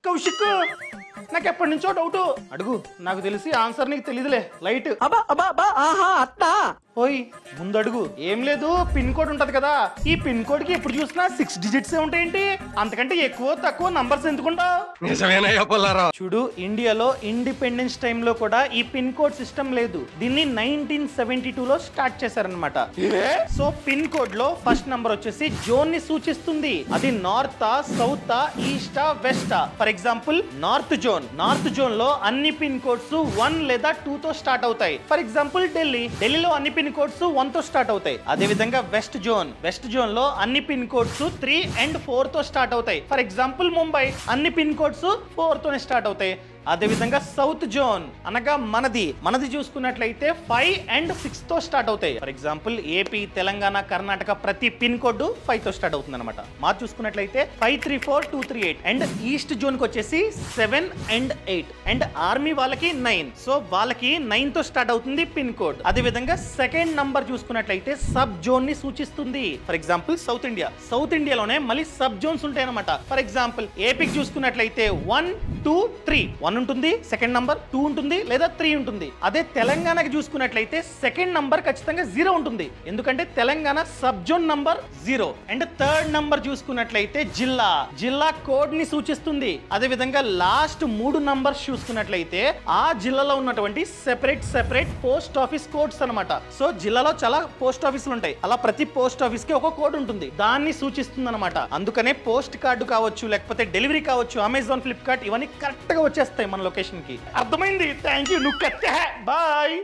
కౌశిక్ నాకు ఎప్పటి నుంచో డౌట్ అడుగు నాకు తెలిసి ఆన్సర్ నీకు తెలియదులే లైట్ ఓయ్ ముందు అడుగు ఏం లేదు పిన్ కోడ్ ఉంటది కదా ఈ పిన్ కోడ్ కి ఎప్పుడు చూసినా 6 డిజిట్స్ ఉంటాయేంటి అంతకంటే ఎక్కువ తక్కువ నంబర్స్ ఎందుకుంటా చూడు ఇండియాలో ఇండిపెండెన్స్ టైమ్ లో కూడా ఈ పిన్ కోడ్ సిస్టమ్ లేదు దీన్ని 1972 లో స్టార్ట్ చేశారనమాట సో పిన్ కోడ్ లో ఫస్ట్ నంబర్ వచ్చేసి జోన్ ని సూచిస్తుంది అది north south east west for example north zone లో అన్ని పిన్ కోడ్స్ 1 లేదా 2 తో స్టార్ట్ అవుతాయి ఫర్ ఎగ్జాంపుల్ ఢిల్లీలో అన్ని పిన్ కోడ్స్ 1 తో స్టార్ట్ అవుతాయి అదే విధంగా వెస్ట్ జోన్ లో అన్ని పిన్ కోడ్స్ 3 అండ్ 4 తో స్టార్ట్ అవుతాయి ఫర్ ఎగ్జాంపుల్ ముంబై అన్ని పిన్ కోడ్స్ 4 తోనే స్టార్ట్ అవుతాయి అదే విధంగా సౌత్ జోన్ అనగా మనది చూసుకున్నట్లయితే 5 అండ్ 6 తో స్టార్ట్ అవుతాయి for example AP Telangana Karnataka ప్రతి పిన్ కోడ్ 5 తో స్టార్ట్ అవుతుంది అనమాట మా చూసుకున్నట్లయితే 534238 అండ్ ఈస్ట్ జోన్ కి వచ్చేసి 7 అండ్ 8 అండ్ ఆర్మీ వాళ్ళకి 9 సో వాళ్ళకి 9 తో స్టార్ట్ అవుతుంది పిన్ కోడ్ అదే విధంగా సెకండ్ నంబర్ చూసుకున్నట్లయితే సబ్ జోన్ ని సూచిస్తుంది ఫర్ ఎగ్జాంపుల్ సౌత్ ఇండియాలోనే మళ్ళీ సబ్ జోన్స్ ఉంటాయి అనమాట ఫర్ ఎగ్జాంపుల్ ఏపీకి చూసుకున్నట్లయితే 1 2 3 1 ఉంటుంది సెకండ్ నంబర్ 2 ఉంటుంది లేదా 3 ఉంటుంది అదే తెలంగాణకి చూసుకున్నట్లయితే సెకండ్ నంబర్ ఖచ్చితంగా 0 ఉంటుంది ఎందుకంటే Telangana sub zone number 0 and third number చూసుకున్నట్లయితే జిల్లా కోడ్ ని సూచిస్తుంది అదే విధంగా లాస్ట్ 3 నంబర్స్ చూసుకున్నట్లయితే ఆ జిల్లాలో ఉన్నటువంటి సెపరేట్ పోస్ట్ ఆఫీస్ కోడ్స్ అన్నమాట సో జిల్లాలో చాలా పోస్ట్ ఆఫీసులు ఉంటాయి అలా ప్రతి పోస్ట్ ఆఫీస్ కి ఒక కోడ్ ఉంటుంది దాన్ని సూచిస్తుంది అనమాట అందుకనే పోస్ట్ కార్డు కావచ్చు లేకపోతే డెలివరీ కావచ్చు అమెజాన్ ఫ్లిప్కార్ట్ ఇవన్నీ కరెక్ట్ గా వచ్చేస్తాయి మన లొకేషన్ కి అర్థమైంది థ్యాంక్ యూ నువ్వు బాయ్